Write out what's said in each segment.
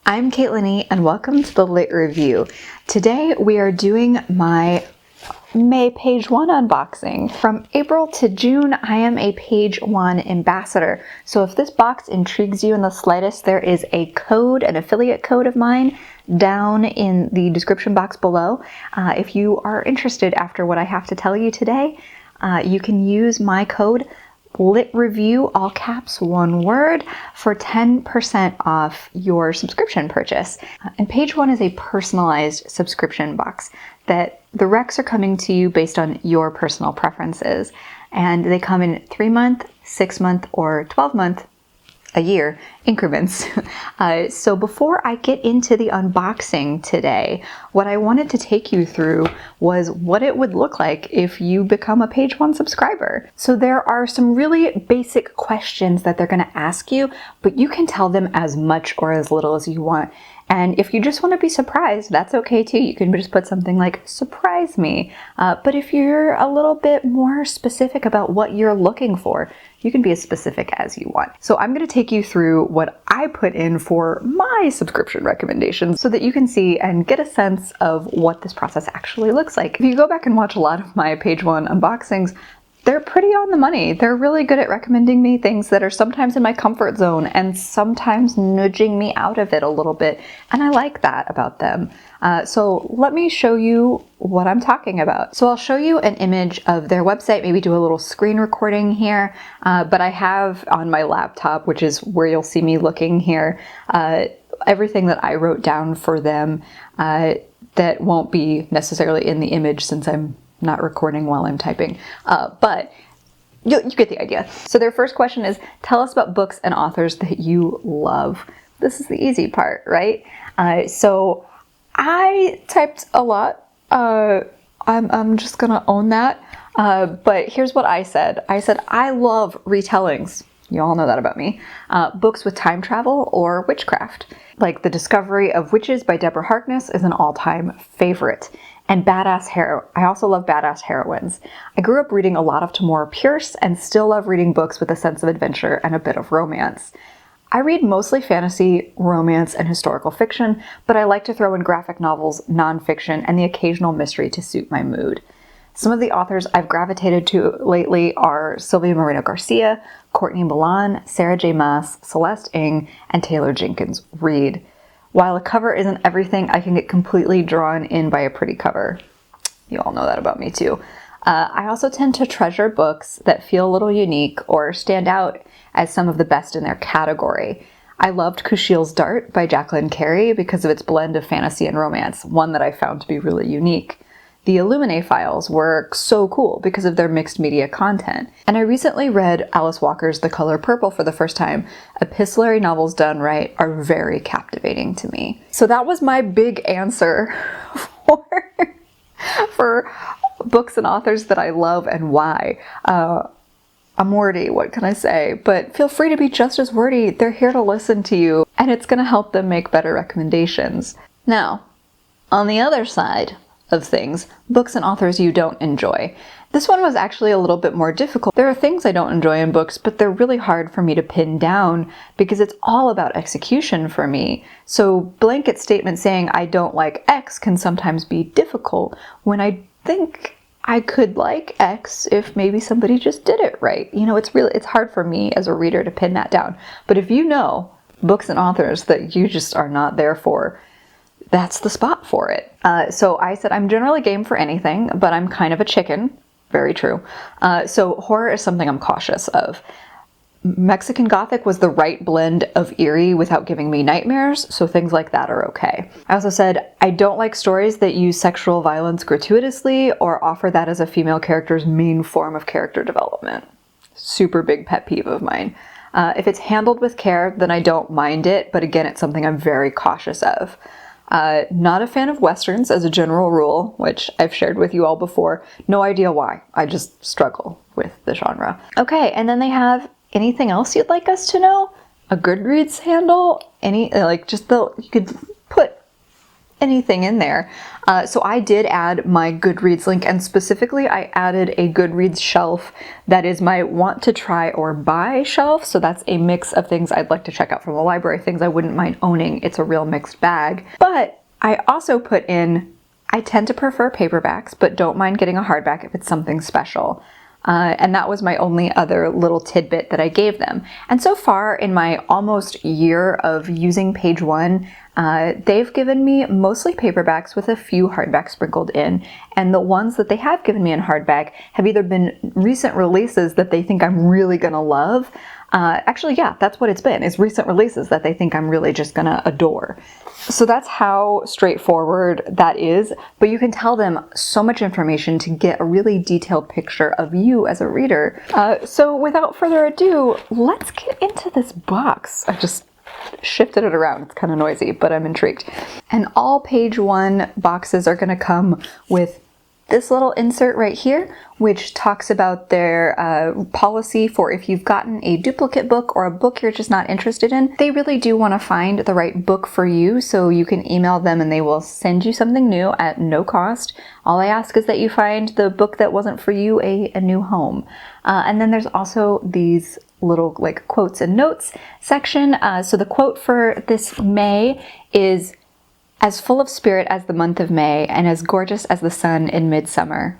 I'm Caitlin E, and welcome to the Lit Review. Today we are doing my May page 1 unboxing. From April to June, I am a page 1 ambassador. So if this box intrigues you in the slightest, there is a code, an affiliate code of mine, down in the description box below. If you are interested after what I have to tell you today, you can use my code Lit Review, all caps, one word, for 10% off your subscription purchase. And page 1 is a personalized subscription box that the recs are coming to you based on your personal preferences. And they come in 3-month, 6-month, or 12-month, a year increments. So before I get into the unboxing today, what I wanted to take you through was what it would look like if you become a page 1 subscriber. So there are some really basic questions that they're going to ask you, but you can tell them as much or as little as you want. And if you just want to be surprised, that's okay too. You can just put something like, surprise me. But if you're a little bit more specific about what you're looking for, you can be as specific as you want. So I'm going to take you through what I put in for my subscription recommendations so that you can see and get a sense of what this process actually looks like. If you go back and watch a lot of my page 1 unboxings, they're pretty on the money. They're really good at recommending me things that are sometimes in my comfort zone and sometimes nudging me out of it a little bit. And I like that about them. So let me show you what I'm talking about. So I'll show you an image of their website, maybe do a little screen recording here. But I have on my laptop, which is where you'll see me looking here, everything that I wrote down for them that won't be necessarily in the image since I'm not recording while I'm typing, but you get the idea. So their first question is, tell us about books and authors that you love. This is the easy part, right? So I typed a lot. I'm just gonna own that. But here's what I said. I said, I love retellings. You all know that about me. Books with time travel or witchcraft. Like The Discovery of Witches by Deborah Harkness is an all-time favorite. And I also love badass heroines. I grew up reading a lot of Tamora Pierce and still love reading books with a sense of adventure and a bit of romance. I read mostly fantasy, romance, and historical fiction, but I like to throw in graphic novels, nonfiction, and the occasional mystery to suit my mood. Some of the authors I've gravitated to lately are Sylvia Moreno Garcia, Courtney Milan, Sarah J. Maas, Celeste Ng, and Taylor Jenkins Reid. While a cover isn't everything, I can get completely drawn in by a pretty cover. You all know that about me too. I also tend to treasure books that feel a little unique or stand out as some of the best in their category. I loved Kushiel's Dart by Jacqueline Carey because of its blend of fantasy and romance, one that I found to be really unique. The Illuminae files were so cool because of their mixed media content. And I recently read Alice Walker's The Color Purple for the first time. Epistolary novels done right are very captivating to me. So that was my big answer for books and authors that I love and why. I'm wordy, what can I say? But feel free to be just as wordy. They're here to listen to you, and it's going to help them make better recommendations. Now, on the other side of things, books and authors you don't enjoy. This one was actually a little bit more difficult. There are things I don't enjoy in books, but they're really hard for me to pin down because it's all about execution for me. So blanket statements saying I don't like X can sometimes be difficult when I think I could like X if maybe somebody just did it right. You know, it's hard for me as a reader to pin that down. But if you know books and authors that you just are not there for, that's the spot for it. So I said, I'm generally game for anything, but I'm kind of a chicken. Very true. So horror is something I'm cautious of. Mexican Gothic was the right blend of eerie without giving me nightmares, so things like that are okay. I also said, I don't like stories that use sexual violence gratuitously or offer that as a female character's main form of character development. Super big pet peeve of mine. If it's handled with care, then I don't mind it, but again, it's something I'm very cautious of. Not a fan of Westerns as a general rule, which I've shared with you all before. No idea why. I just struggle with the genre. Okay, and then they have anything else you'd like us to know? A Goodreads handle? You could put anything in there. So I did add my Goodreads link, and specifically I added a Goodreads shelf that is my want to try or buy shelf. So that's a mix of things I'd like to check out from the library, things I wouldn't mind owning. It's a real mixed bag. But I also put in, I tend to prefer paperbacks, but don't mind getting a hardback if it's something special. And that was my only other little tidbit that I gave them. And so far in my almost year of using Page One, they've given me mostly paperbacks with a few hardbacks sprinkled in. And the ones that they have given me in hardback have either been recent releases that they think I'm really gonna love. Actually, yeah, that's what it's been, is recent releases that they think I'm really just gonna adore. So that's how straightforward that is, but you can tell them so much information to get a really detailed picture of you as a reader. So without further ado, let's get into this box. I just shifted it around. It's kind of noisy, but I'm intrigued. And all Page One boxes are gonna come with this little insert right here, which talks about their policy for if you've gotten a duplicate book or a book you're just not interested in. They really do want to find the right book for you, so you can email them and they will send you something new at no cost. All I ask is that you find the book that wasn't for you a new home. And then there's also these little like quotes and notes section. So the quote for this May is, "As full of spirit as the month of May, and as gorgeous as the sun in midsummer."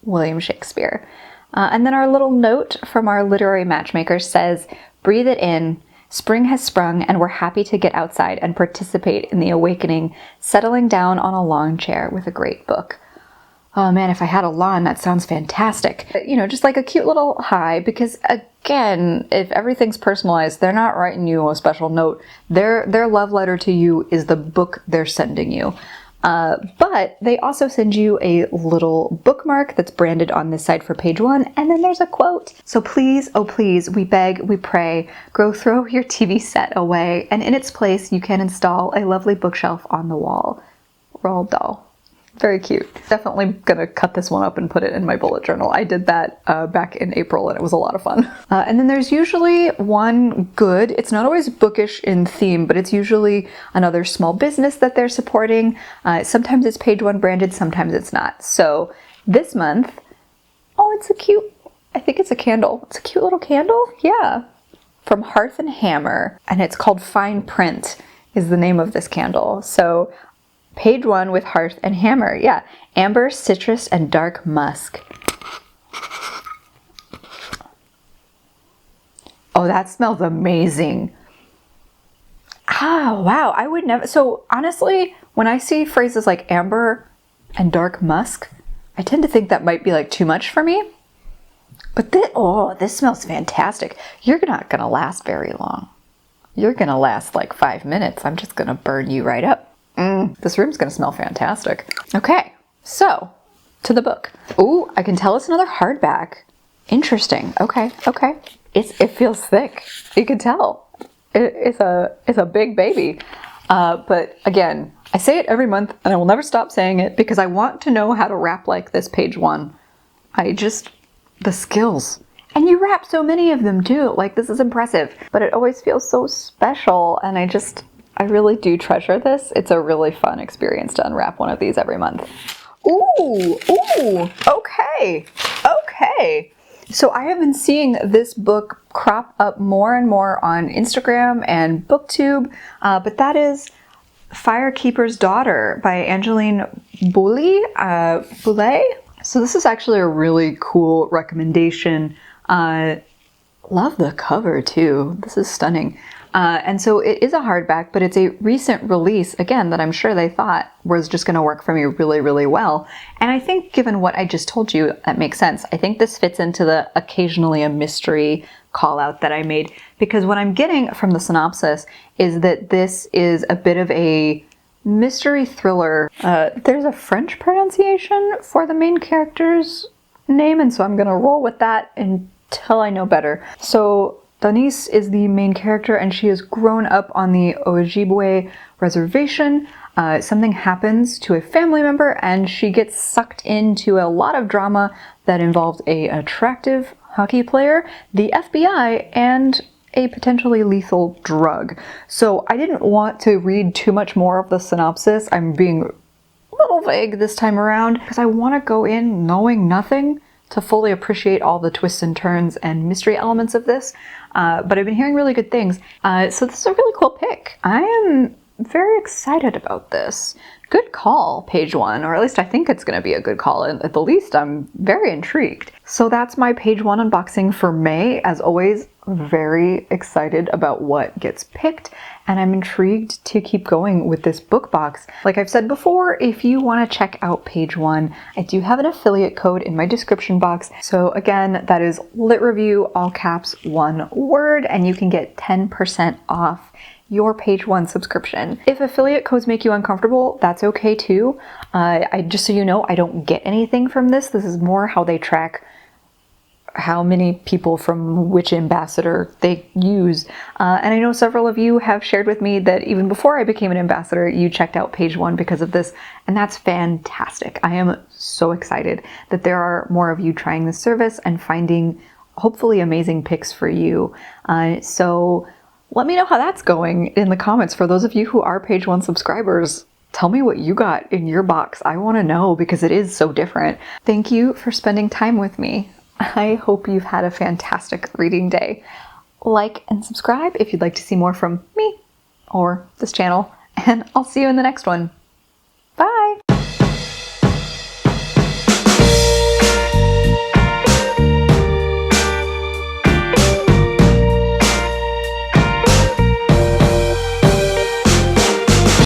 William Shakespeare. And then our little note from our literary matchmaker says, "Breathe it in. Spring has sprung, and we're happy to get outside and participate in the awakening, settling down on a lawn chair with a great book." Oh man, if I had a lawn, that sounds fantastic. You know, just like a cute little hi, because again, if everything's personalized, they're not writing you a special note. Their love letter to you is the book they're sending you. But they also send you a little bookmark that's branded on this side for Page One, and then there's a quote. "So please, oh please, we beg, we pray, go throw your TV set away, and in its place you can install a lovely bookshelf on the wall." Roald Dahl. Very cute. Definitely gonna cut this one up and put it in my bullet journal. I did that back in April and it was a lot of fun. And then there's usually one good, it's not always bookish in theme, but it's usually another small business that they're supporting. Sometimes it's Page One branded, sometimes it's not. So this month, oh, it's a cute, I think it's a candle. It's a cute little candle, yeah. From Hearth and Hammer, and it's called Fine Print is the name of this candle. So Page One with Hearth and Hammer, yeah. Amber, citrus, and dark musk. Oh, that smells amazing. Ah, wow, I would never, so honestly, when I see phrases like amber and dark musk, I tend to think that might be like too much for me. But this smells fantastic. You're not gonna last very long. You're gonna last like 5 minutes. I'm just gonna burn you right up. This room's gonna smell fantastic. Okay, so to the book. Ooh, I can tell it's another hardback. Interesting. Okay. It feels thick. You can tell. It's a big baby. But again, I say it every month, and I will never stop saying it because I want to know how to wrap like this Page One. The skills. And you wrap so many of them too. Like, this is impressive. But it always feels so special, and I really do treasure this. It's a really fun experience to unwrap one of these every month. Ooh, okay. So I have been seeing this book crop up more and more on Instagram and BookTube, but that is Firekeeper's Daughter by Angeline Boulet. So this is actually a really cool recommendation. Love the cover too. This is stunning. And so it is a hardback, but it's a recent release, again, that I'm sure they thought was just going to work for me really, really well. And I think given what I just told you, that makes sense. I think this fits into the occasionally a mystery call out that I made, because what I'm getting from the synopsis is that this is a bit of a mystery thriller. There's a French pronunciation for the main character's name, and so I'm going to roll with that until I know better. So Danice is the main character, and she has grown up on the Ojibwe reservation. Something happens to a family member, and she gets sucked into a lot of drama that involves an attractive hockey player, the FBI, and a potentially lethal drug. So I didn't want to read too much more of the synopsis. I'm being a little vague this time around because I want to go in knowing nothing to fully appreciate all the twists and turns and mystery elements of this. But I've been hearing really good things. So this is a really cool pick. I am very excited about this. Good call, page one, or at least I think it's going to be a good call. At the least, I'm very intrigued. So that's my page one unboxing for May. As always, very excited about what gets picked, and I'm intrigued to keep going with this book box. Like I've said before, if you want to check out page one, I do have an affiliate code in my description box. So again, that is Lit Review, all caps, one word, and you can get 10% off your page one subscription. If affiliate codes make you uncomfortable, that's okay too. Just so you know, I don't get anything from this. This is more how they track how many people from which ambassador they use. And I know several of you have shared with me that even before I became an ambassador, you checked out page one because of this, and that's fantastic. I am so excited that there are more of you trying this service and finding hopefully amazing picks for you. So let me know how that's going in the comments. For those of you who are page one subscribers, tell me what you got in your box. I want to know because it is so different. Thank you for spending time with me. I hope you've had a fantastic reading day. Like and subscribe if you'd like to see more from me or this channel, and I'll see you in the next one.